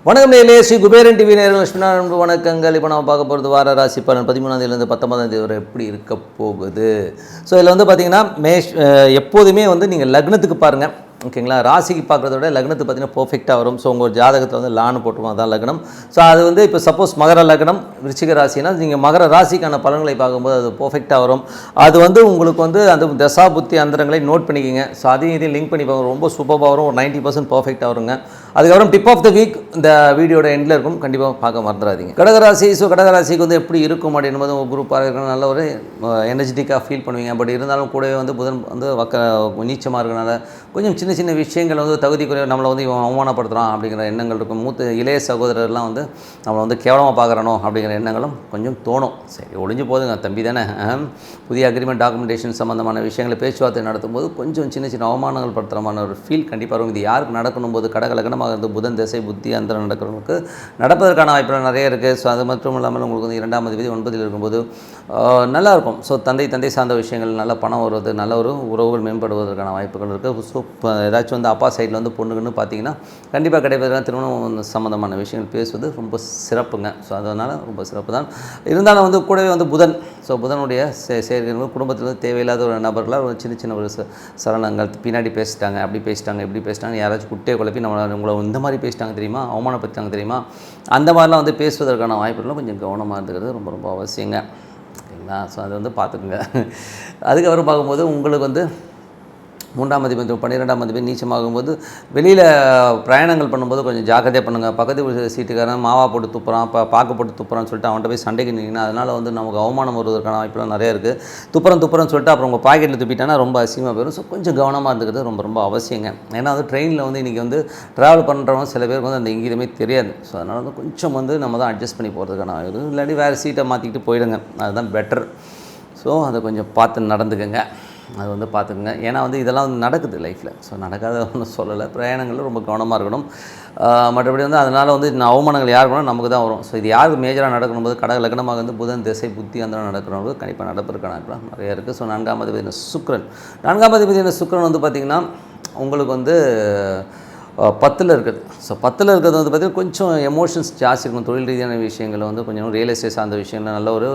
வணக்கம் நேயர்களே, ஸ்ரீ குபேரன் டிவி நேயர்கள் வணக்கங்கள். இப்போ நம்ம பார்க்க போகிறது வார ராசி பலன் 13ஆம் தேதியிலேருந்து 19ஆம் தேதி வரை எப்படி இருக்க போகுது. ஸோ இதில் வந்து பார்த்திங்கன்னா எப்போதுமே வந்து நீங்கள் லக்னத்துக்கு பாருங்கள், ஓகேங்களா. ராசிக்கு பார்க்குறத விட லக்னத்துக்கு பார்த்தீங்கன்னா பர்ஃபெக்டாக வரும். ஸோ உங்கள் ஜாதகத்தில் வந்து லான்னு போட்டுருவோம், அதான் லக்னம். ஸோ அது வந்து இப்போ சப்போஸ் மகர லக்னம் விருச்சிக ராசினா நீங்கள் மகர ராசிக்கான பலன்களை பார்க்கும்போது அது பர்ஃபெக்டாக வரும். அது வந்து உங்களுக்கு வந்து அந்த தசா புத்தி அந்தரங்களை நோட் பண்ணிக்கிங்க. ஸோ அதையும் இதையும் லிங்க் பண்ணி பார்க்க ரொம்ப சூப்பராக வரும். ஒரு 90% பர்ஃபெக்டாக வருங்க. அதுக்கப்புறம் டிப் ஆஃப் த வீக் இந்த வீடியோட எண்டில் இருக்கும், கண்டிப்பாக பார்க்க மறந்துடாதீங்க. கடகராசி. ஸோ கடகராசிக்கு வந்து எப்படி இருக்கும் அப்படின்னும் போது உங்கள் குரூப்பாக இருக்கணும், நல்ல ஒரு எனர்ஜெட்டிக்காக ஃபீல் பண்ணுவீங்க. பட் இருந்தாலும் கூடவே வந்து புதன் வந்து நீச்சமாக இருக்கனால கொஞ்சம் சின்ன சின்ன விஷயங்கள் வந்து தகுதி குறைய நம்மளை வந்து இவன் அவமானப்படுத்துகிறான் அப்படிங்கிற எண்ணங்கள் இருக்கும். இளைய சகோதரர்லாம் வந்து நம்மளை வந்து கேவலமாக பார்க்குறனோ அப்படிங்கிற எண்ணங்களும் கொஞ்சம் தோணும். சரி, ஒழிஞ்சு போதுங்க, தம்பி தானே. புதிய அக்ரிமெண்ட் டாக்குமெண்டேஷன் சம்மந்தமான விஷயங்களை பேச்சுவார்த்தை நடத்தும் போது கொஞ்சம் சின்ன சின்ன அவமானங்கள் படுத்துகிறமான ஒரு ஃபீல் கண்டிப்பாக இருக்கும். இது யாருக்கு நடக்கணும் போது கடகலகனமாக இருந்து புதன் திசை புத்தி அந்த நடக்கிறவங்களுக்கு நடப்பதற்கான வாய்ப்புகள் நிறைய இருக்குது. ஸோ அது மட்டும் இல்லாமல் உங்களுக்கு வந்து 2ஆம் அதிபதி 9ல் இருக்கும்போது நல்லாயிருக்கும். ஸோ தந்தை சார்ந்த விஷயங்கள் நல்ல பணம் வருவது, நல்ல ஒரு உறவுகள் மேம்படுவதற்கான வாய்ப்புகள் இருக்குது. ஸோ ஏதாச்சும் வந்து அப்பா சைடில் வந்து பொண்ணுக்குன்னு பார்த்தீங்கன்னா கண்டிப்பாக கிடைப்பதற்கான திருமணம் சம்மந்தமான விஷயங்கள் பேசுவது ரொம்ப சிறப்புங்க. ஸோ அதனால் ரொம்ப சிறப்பு தான். இருந்தாலும் வந்து கூடவே வந்து புதன், ஸோ புதனுடைய சேர்க்கை குடும்பத்தில் வந்து தேவையில்லாத ஒரு நபர்களாக ஒரு சின்ன சின்ன ஒரு சலனங்கள், பின்னாடி பேசிட்டாங்க, அப்படி பேசிட்டாங்க, இப்படி பேசிட்டாங்க, யாராச்சும் குட்டையை குழப்பி உங்களை இந்த மாதிரி பேசிட்டாங்க தெரியுமா, அவமானப்படுத்திட்டாங்க தெரியுமா, அந்த மாதிரிலாம் வந்து பேசுவதற்கான வாய்ப்புகளும் கொஞ்சம் கவனமாக இருந்துக்கிறது ரொம்ப ரொம்ப அவசியங்க, ஓகேங்களா. ஸோ அதை வந்து பார்த்துக்குங்க. அதுக்கப்புறம் பார்க்கும்போது உங்களுக்கு வந்து 3ஆம் அதிபதி 12ஆம் அதிபதி நீச்சமாகும்போது வெளியில் பிரயாணங்கள் பண்ணும்போது கொஞ்சம் ஜாக்கிரதையாக பண்ணுங்கள். பக்கத்து சீட்டுக்காரன் மாவா போட்டு துப்புறான், பாக்கு போட்டு துப்புறான்னு சொல்லிட்டு அவன்கிட்ட போய் சண்டைக்கு நின்னா அதனால் வந்து நமக்கு அவமானம் வருவதற்கான வாய்ப்புலாம் நிறைய இருக்குது. துப்புறன்னு சொல்லிட்டு அப்புறம் உங்கள் பாக்கெட்டில் துப்பிட்டானா ரொம்ப அசிங்கமாக போயிடும். ஸோ கொஞ்சம் கவனமாக இருந்துக்கிறது ரொம்ப ரொம்ப அவசியங்க. ஏன்னா வந்து ட்ரெயினில் வந்து இன்றைக்கி வந்து ட்ராவல் பண்ணுறவங்க சில பேருக்கு வந்து அந்த இங்கேயுமே தெரியாது. ஸோ அதனால் வந்து கொஞ்சம் வந்து நம்ம தான் அட்ஜஸ்ட் பண்ணி போகிறதுக்கான இது, இல்லாட்டி வேறு சீட்டை மாற்றிக்கிட்டு போயிடுங்க, அதுதான் பெட்டர். ஸோ அதை கொஞ்சம் பார்த்து நடந்துக்குங்க, அது வந்து பார்த்துக்குங்க. ஏன்னா வந்து இதெல்லாம் வந்து நடக்குது லைஃப்பில். ஸோ நடக்காத ஒன்றும் சொல்லலை. பிரயாணங்களில் ரொம்ப கவனமாக இருக்கணும். மற்றபடி வந்து அதனால் வந்து அவமானங்கள் யாருக்கு வேணால் நமக்கு தான் வரும். ஸோ இது யாருக்கு மேஜராக நடக்கணும் போது கடக லக்னமாக வந்து புதன் திசை புத்தி அந்த நடக்கிறவங்க கண்டிப்பாக நடப்பதற்கான நிறையா இருக்குது. ஸோ 4ஆம் அதிபதி சுக்கிரன். 4ஆம் அதிபதி சுக்கிரன் வந்து பார்த்திங்கன்னா உங்களுக்கு வந்து 10ல் இருக்குது. ஸோ 10ல் இருக்கிறது வந்து பார்த்திங்கன்னா கொஞ்சம் எமோஷன்ஸ் ஜாஸ்தி இருக்கும். தொழில் ரீதியான விஷயங்கள் வந்து கொஞ்சம் ரியல் எஸ்டேட் சார்ந்த விஷயங்கள் நல்ல ஒரு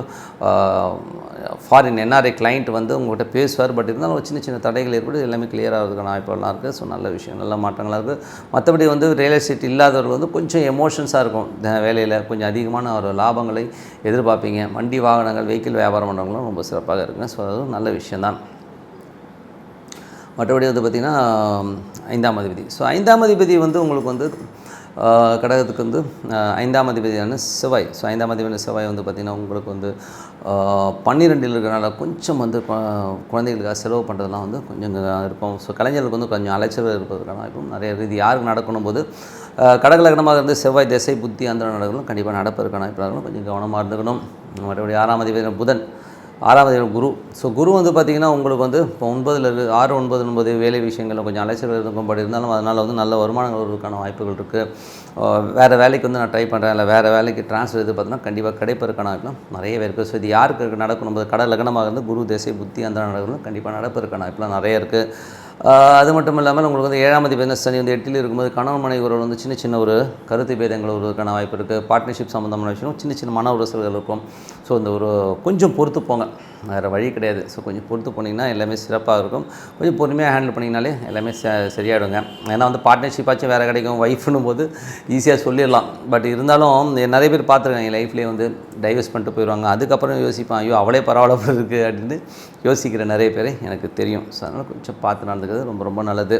ஃபாரின் என்ஆர்ஐ கிளைண்ட் வந்து உங்கள்கிட்ட பேசுவார். பட் இருந்தாலும் ஒரு சின்ன சின்ன தடைகள் ஏற்பட்டு எல்லாமே கிளியர் ஆகிறதுக்கான வாய்ப்புகள்லாம் இருக்குது. ஸோ நல்ல விஷயம், நல்ல மாற்றங்களாக இருக்குது. மற்றபடி வந்து ரியல் எஸ்டேட் இல்லாதவர்கள் வந்து கொஞ்சம் எமோஷன்ஸாக இருக்கும். வேலையில் கொஞ்சம் அதிகமான ஒரு லாபங்களை எதிர்பார்ப்பீங்க. வண்டி வாகனங்கள் வெஹிக்கிள் வியாபாரம் பண்ணுறவங்களும் ரொம்ப சிறப்பாக இருக்குங்க. ஸோ அது நல்ல விஷயந்தான். மற்றபடி வந்து பார்த்திங்கன்னா 5ஆம் அதிபதி. ஸோ 5ஆம் அதிபதி வந்து உங்களுக்கு வந்து கடகத்துக்கு வந்து 5ஆம் அதிபதியான செவ்வாய். ஸோ 5ஆம் அதிபதியான செவ்வாய் வந்து பார்த்திங்கன்னா உங்களுக்கு வந்து 12ல் இருக்கிறனால கொஞ்சம் வந்து குழந்தைகளுக்காக செலவு பண்ணுறதுலாம் வந்து கொஞ்சம் இருக்கும். ஸோ கலைஞர்களுக்கு வந்து கொஞ்சம் அலைச்சல் இருப்பதற்கான வாய்ப்பும் நிறைய இருக்குது. இது யாருக்கு நடக்கணும் போது கடகலக்னமாக இருந்து செவ்வாய் திசை புத்தி அந்த நடக்கணும் கண்டிப்பாக நடப்பதற்கான வாய்ப்புகளும் கொஞ்சம் கவனமாக இருந்துக்கணும். மற்றபடி 6ஆம் அதிபதியான புதன், 6ஆம் அதிபதி குரு. ஸோ குரு வந்து பார்த்திங்கன்னா உங்களுக்கு வந்து இப்போ 9ல் 6, 9, 9 வேலை விஷயங்களில் கொஞ்சம் அலைச்சல் இருக்கும். பட் இருந்தாலும் அதனால் வந்து நல்ல வருமானங்கள் வருவதற்கான வாய்ப்புகள் இருக்குது. வேறு வேலைக்கு வந்து நான் ட்ரை பண்ணுறேன், இல்லை வேறு வேலைக்கு ட்ரான்ஸ்ஃபர் இது பார்த்தீங்கன்னா கண்டிப்பாக கிடைப்பதற்கான வாய்ப்புலாம் நிறையவே இருக்குது. ஸோ இது யாருக்கு நடக்கணும் போது கடக லக்னமாக இருந்து குரு திசை புத்தி அந்த நடக்கணும் கண்டிப்பாக நடப்பதற்கான வாய்ப்புலாம் நிறைய இருக்குது. அது மட்டும் இல்லாமல் உங்களுக்கு வந்து 7ஆம் அதிபதி சனி வந்து 8ல் இருக்கும்போது கணவன் மனைவி உறவு வந்து சின்ன சின்ன ஒரு கருத்து பேதங்கள் வருவதற்கான வாய்ப்பு இருக்குது. பார்ட்னர்ஷிப் சம்மந்தமான விஷயம் சின்ன சின்ன மன உரசல்கள் இருக்கும். ஸோ இந்த ஒரு கொஞ்சம் பொறுத்து போங்க, வேறு வழி கிடையாது. ஸோ கொஞ்சம் பொறுத்து போனீங்கன்னா எல்லாமே சிறப்பாக இருக்கும். கொஞ்சம் பொறுமையாக ஹேண்டில் பண்ணிங்கனாலே எல்லாமே சரியாயிடுங்க. ஏன்னா வந்து பார்ட்னர்ஷிப்பாச்சும் வேறு கிடைக்கும், ஒய்ஃப்னும் போது ஈஸியாக சொல்லிடலாம். பட் இருந்தாலும் நிறைய பேர் பார்த்துருக்காங்க என் லைஃப்லேயே வந்து டைவர்ஸ் பண்ணிட்டு போயிடுவாங்க. அதுக்கப்புறம் யோசிப்பான், ஐயோ அவளே பரவாயில்ல இருக்குது அப்படின்னு யோசிக்கிற நிறைய பேர் எனக்கு தெரியும். ஸோ அதனால் கொஞ்சம் பார்த்து நடந்துக்கிறது ரொம்ப ரொம்ப நல்லது.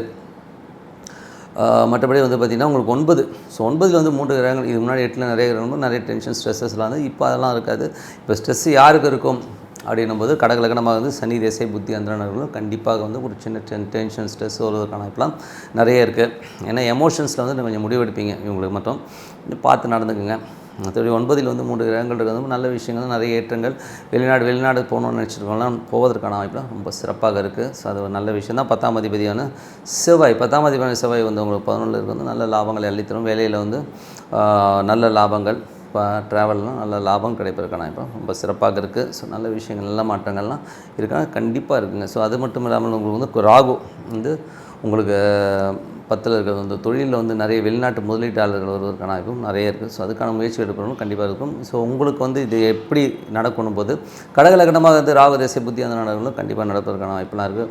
மற்றபடி வந்து பார்த்திங்கன்னா உங்களுக்கு 9. ஸோ 9ல் வந்து 3 கிரகங்கள். இது முன்னாடி 8ல் நிறைய கிரகங்கள், நிறைய டென்ஷன் ஸ்ட்ரெஸ்ஸஸ்லாம் வந்து இப்போ அதெல்லாம் இருக்காது. இப்போ ஸ்ட்ரெஸ்ஸு யாருக்கு இருக்கும் அப்படின்னும் போது கடக லக்னமாக வந்து சனி திசை புத்தி அந்தரங்களும் கண்டிப்பாக வந்து ஒரு சின்ன டென்ஷன் ஸ்ட்ரெஸ் வருவதற்கான வாய்ப்புலாம் நிறைய இருக்குது. ஏன்னா எமோஷன்ஸில் வந்து கொஞ்சம் முடிவெடுப்பீங்க. இவங்களுக்கு மட்டும் பார்த்து நடந்துக்குங்க. மற்றபடி 9ல் வந்து 3 கிரகங்கள் இருக்கிறது நல்ல விஷயங்கள், நிறைய ஏற்றங்கள். வெளிநாடு போகணுன்னு நினச்சிருக்கோம்லாம் போவதற்கான வாய்ப்புலாம் ரொம்ப சிறப்பாக இருக்குது. ஸோ அது ஒரு நல்ல விஷயம் தான். 10ஆம் அதிபதியான செவ்வாய் வந்து உங்களுக்கு 11ல் இருக்கிறது நல்ல லாபங்களை அள்ளித்தரும். வேலையில் வந்து நல்ல லாபங்கள், ட்ராவல்லாம் நல்ல லாபம் கிடைப்பதற்கான இப்போ ரொம்ப சிறப்பாக இருக்குது. ஸோ நல்ல விஷயங்கள் நல்ல மாற்றங்கள்லாம் இருக்காங்க, கண்டிப்பாக இருக்குங்க. ஸோ அது மட்டும் இல்லாமல் உங்களுக்கு வந்து ராகு வந்து உங்களுக்கு 10ல் இருக்கிறது வந்து தொழிலில் வந்து நிறைய வெளிநாட்டு முதலீட்டாளர்கள் வருவதற்கான வாய்ப்பும் நிறைய இருக்குது. ஸோ அதுக்கான முயற்சி எடுக்கணும் கண்டிப்பாக இருக்கும். ஸோ உங்களுக்கு வந்து இது எப்படி நடக்கணும் போது கடகலகனமாக வந்து ராகு தேச புத்தி அந்த நடக்கணும் கண்டிப்பாக நடப்பதற்கான வாய்ப்புலாம் இருக்குது.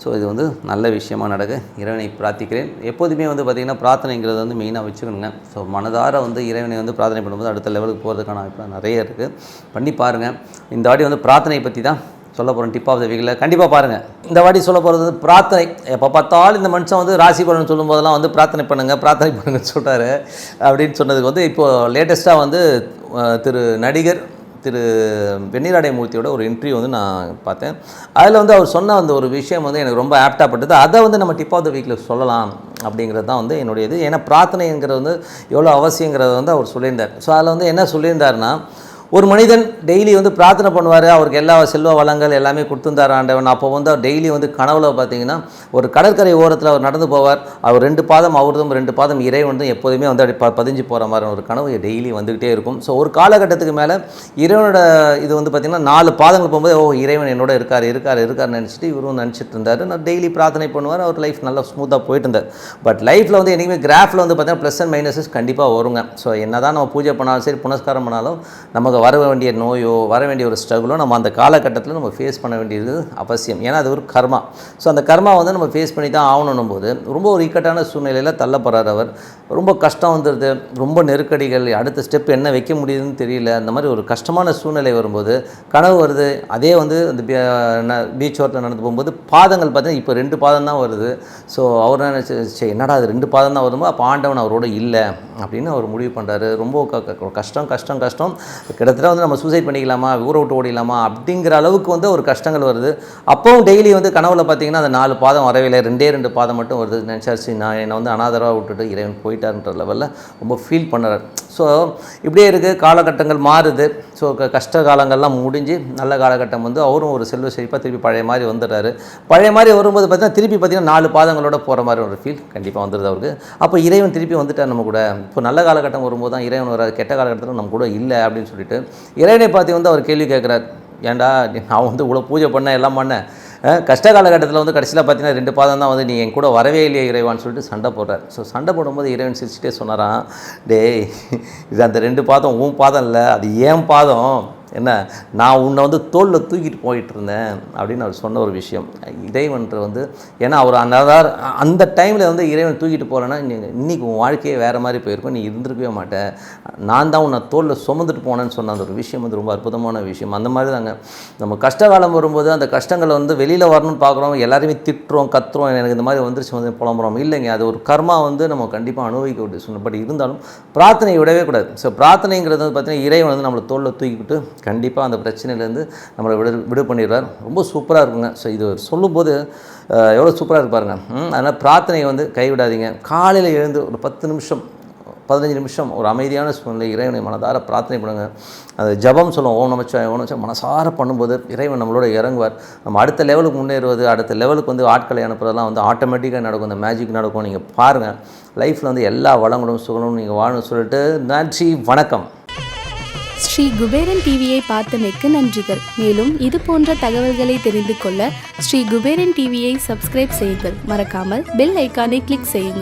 ஸோ இது வந்து நல்ல விஷயமாக நடக்க இறைவனை பிரார்த்திக்கிறேன். எப்போதுமே வந்து பார்த்திங்கன்னா பிரார்த்தனைங்கிறது வந்து மெயினாக வச்சுக்கணுங்க. ஸோ மனதார வந்து இறைவனை வந்து பிரார்த்தனை பண்ணும்போது அடுத்த லெவலுக்கு போகிறதுக்கான வாய்ப்புலாம் நிறைய இருக்குது. பண்ணி பாருங்கள். இந்த வாட்டி வந்து பிரார்த்தனை பற்றி தான் சொல்ல போகிறோம். டிப் ஆஃப் த வீக்கில் கண்டிப்பாக பாருங்கள். இந்த வாட்டி சொல்ல போகிறது பிரார்த்தனை. எப்போ பார்த்தாலும் இந்த மனுஷன் வந்து ராசி பலன் சொல்லும்போதெல்லாம் வந்து பிரார்த்தனை பண்ணுங்கன்னு சொல்கிறாரு அப்படின்னு சொன்னதுக்கு வந்து இப்போது லேட்டஸ்ட்டாக வந்து நடிகர் திரு வெண்ணிராடை மூர்த்தியோட ஒரு இன்டர்வியூ வந்து நான் பார்த்தேன். அதில் வந்து அவர் சொன்ன அந்த ஒரு விஷயம் வந்து எனக்கு ரொம்ப ஆப்டாக பட்டது. அதை வந்து நம்ம டிப் ஆஃப் த வீக்கில் சொல்லலாம் அப்படிங்கிறது தான் வந்து என்னுடைய இது. ஏன்னா பிரார்த்தனைங்கிறது வந்து எவ்வளோ அவசியங்கிறத வந்து அவர் சொல்லியிருந்தார். ஸோ அதில் வந்து என்ன சொல்லியிருந்தாருன்னா, ஒரு மனிதன் டெய்லி வந்து பிரார்த்தனை பண்ணுவார், அவருக்கு எல்லா செல்வ வளங்கள் எல்லாமே கொடுத்துருந்தார் ஆண்டவன். அப்போ வந்து அவர் டெய்லி வந்து கனவுல பார்த்தீங்கன்னா ஒரு கடற்கரை ஓரத்தில் அவர் நடந்து போவார். அவர் 2 பாதம் அவர்தும் 2 பாதம் இறைவனும் எப்போதுமே வந்து அப்படி பதிஞ்சு போகிற மாதிரி ஒரு கனவு டெய்லி வந்துக்கிட்டே இருக்கும். ஸோ ஒரு காலகட்டத்துக்கு மேலே இறைவனோட இது வந்து பார்த்திங்கன்னா 4 பாதங்கள் போகும்போது இறைவன் என்னோட இருக்காருன்னு நினச்சிட்டு இவரும் நினச்சிட்டு இருந்தார். நான் டெய்லி பிரார்த்தனை பண்ணுவார், அவர் லைஃப் நல்லா ஸ்மூத்தாக போயிட்டு இருந்தார். பட் லைஃப்பில் வந்து என்றைக்குமே கிராஃபில் வந்து பார்த்திங்கன்னா ப்ளஸ் அண்ட் மைனஸஸ் கண்டிப்பாக வருங்க. ஸோ என்ன தான் நம்ம பூஜை பண்ணாலும் சரி புனஸ்காரம் பண்ணாலும் நமக்கு வர வேண்டிய நோயோ வர வேண்டிய ஒரு ஸ்ட்ரகுளோ நம்ம அந்த காலகட்டத்தில் நம்ம ஃபேஸ் பண்ண வேண்டியது அவசியம். ஏன்னா அது ஒரு கர்மா. ஸோ அந்த கர்மா வந்து நம்ம ஃபேஸ் பண்ணி தான் ஆகணும் போது ரொம்ப ஒரு இக்கட்டான சூழ்நிலையில் தள்ளப்படுறார் அவர். ரொம்ப கஷ்டம் வந்துடுது, ரொம்ப நெருக்கடிகள், அடுத்த ஸ்டெப் என்ன வைக்க முடியுதுன்னு தெரியல. அந்த மாதிரி ஒரு கஷ்டமான சூழ்நிலை வரும்போது கனவு வருது. அதே வந்து அந்த பீச் ஓரத்தில் நடந்து போகும்போது பாதங்கள் பார்த்தீங்கன்னா இப்போ 2 பாதம் தான் வருது. ஸோ அவர் நினச்சி என்னடா அது 2 பாதம் தான் வரும்போது அப்போ ஆண்டவன் அவரோட இல்லை அப்படின்னு அவர் முடிவு பண்ணுறாரு. ரொம்ப கஷ்டம் கிட்டத்தட்ட வந்து நம்ம சூசைட் பண்ணிக்கலாமா, ஊரை விட்டு ஓடிடலாமா அப்படிங்கிற அளவுக்கு வந்து ஒரு கஷ்டங்கள் வருது. அப்போவும் டெய்லி வந்து கனவுல பார்த்தீங்கன்னா அந்த 4 பாதம் வரவில்லை, 2 பாதம் மட்டும் வருது. நினச்சாச்சு நான் என்னை வந்து அனாதரவாக விட்டுட்டு இறைவன் போயிட்டார்ன்ற லெவலில் ரொம்ப ஃபீல் பண்ணுறார். ஸோ இப்படியே இருக்குது, காலகட்டங்கள் மாறுது. ஸோ கஷ்ட காலங்கள்லாம் முடிஞ்சு நல்ல காலகட்டம் வந்து அவரும் ஒரு செல்வ செழிப்பாக திருப்பி பழைய மாதிரி வந்துடுறாரு. பழைய மாதிரி வரும்போது பார்த்தீங்கன்னா திருப்பி பார்த்தீங்கன்னா 4 பாதங்களோட போகிற மாதிரி ஒரு ஃபீல் கண்டிப்பாக வந்துடுது அவருக்கு. அப்போ இறைவன் திருப்பி வந்துட்டார் நம்ம கூட. இப்போ நல்ல காலகட்டம் வரும்போது தான் இறைவன் வராது, கெட்ட காலகட்டத்தில் நம்ம கூட இல்லை அப்படின்னு சொல்லிட்டு இறைவனை பார்த்து வந்து அவர் கேள்வி கேட்குறார். ஏன்டா நான் வந்து இவ்வளோ பூஜை பண்ணேன் எல்லாம் பண்ணேன், கஷ்ட காலகட்டத்தில் வந்து கடைசியில் பார்த்தீங்கன்னா 2 பாதம் தான் வந்து நீ என் கூட வரவே இல்லையே இறைவான்னு சொல்லிட்டு சண்டை போடுறார். ஸோ சண்டை போடும்போது இறைவன் சிரிச்சுட்டே சொன்னாராம், டேய் இது அந்த 2 பாதம் உன் பாதம் இல்லை, அது ஏன் பாதம், என்ன நான் உன்னை வந்து தோளில் தூக்கிட்டு போயிட்டு இருந்தேன் அப்படின்னு அவர் சொன்ன ஒரு விஷயம். இறைவன் வந்து ஏன்னா அவர் அந்த டைமில் வந்து இறைவன் தூக்கிட்டு போகலன்னா இன்றைக்கி உன் வாழ்க்கையே வேறு மாதிரி போயிருக்கும், நீ இருந்திருக்கவே மாட்டேன், நான் தான் உன்னை தோளில் சுமந்துட்டு போனேன்னு சொன்ன அந்த ஒரு விஷயம் வந்து ரொம்ப அற்புதமான விஷயம். அந்த மாதிரி தாங்க நம்ம கஷ்டகாலம் வரும்போது அந்த கஷ்டங்களை வந்து வெளியில் வரணும்னு பார்க்குறோம், எல்லாருமே திட்டுறோம் கத்துறோம், எனக்கு இந்த மாதிரி வந்துருச்சு வந்து புலம்புறோம். இல்லைங்க, அது ஒரு கர்மா வந்து நம்ம கண்டிப்பாக அனுபவிக்க வேண்டிய சொன்ன. பட் இருந்தாலும் பிரார்த்தனை விடவே கூடாது. ஸோ பிரார்த்தனைங்கிறது வந்து பார்த்திங்கன்னா இறைவன் வந்து நம்மளை தோளில் தூக்கிவிட்டு கண்டிப்பாக அந்த பிரச்சனையிலேருந்து நம்மளை விடு பண்ணிடுறார். ரொம்ப சூப்பராக இருக்குங்க. ஸோ இது சொல்லும்போது எவ்வளோ சூப்பராக இருக்கு பாருங்கள். அதனால் பிரார்த்தனையை வந்து கைவிடாதீங்க. காலையில் எழுந்து ஒரு 10 நிமிஷம் 15 நிமிஷம் ஒரு அமைதியான சூழ்நிலை இறைவனை மனதார பிரார்த்தனை பண்ணுங்கள். அது ஜபம் சொல்லுவோம், ஓம் நமச்சிவாய மனசார பண்ணும்போது இறைவன் நம்மளோட இறங்குவார். நம்ம அடுத்த லெவலுக்கு முன்னேறுவது, அடுத்த லெவலுக்கு வந்து ஆட்களை அனுப்புறதெல்லாம் வந்து ஆட்டோமேட்டிக்காக நடக்கும், இந்த மேஜிக் நடக்கும். நீங்கள் பாருங்கள், லைஃப்பில் வந்து எல்லா வளங்களும் சுகங்களும் நீங்கள் வாழணும்னு சொல்லிட்டு நன்றி, வணக்கம். ஸ்ரீ குபேரன் டிவியை பார்த்தமைக்கு நன்றிகள். மேலும் இது போன்ற தகவல்களை தெரிந்து கொள்ள ஸ்ரீ குபேரன் டிவியை சப்ஸ்கிரைப் செய்யுங்கள். மறக்காமல் பெல் ஐக்கானை கிளிக் செய்யுங்கள்.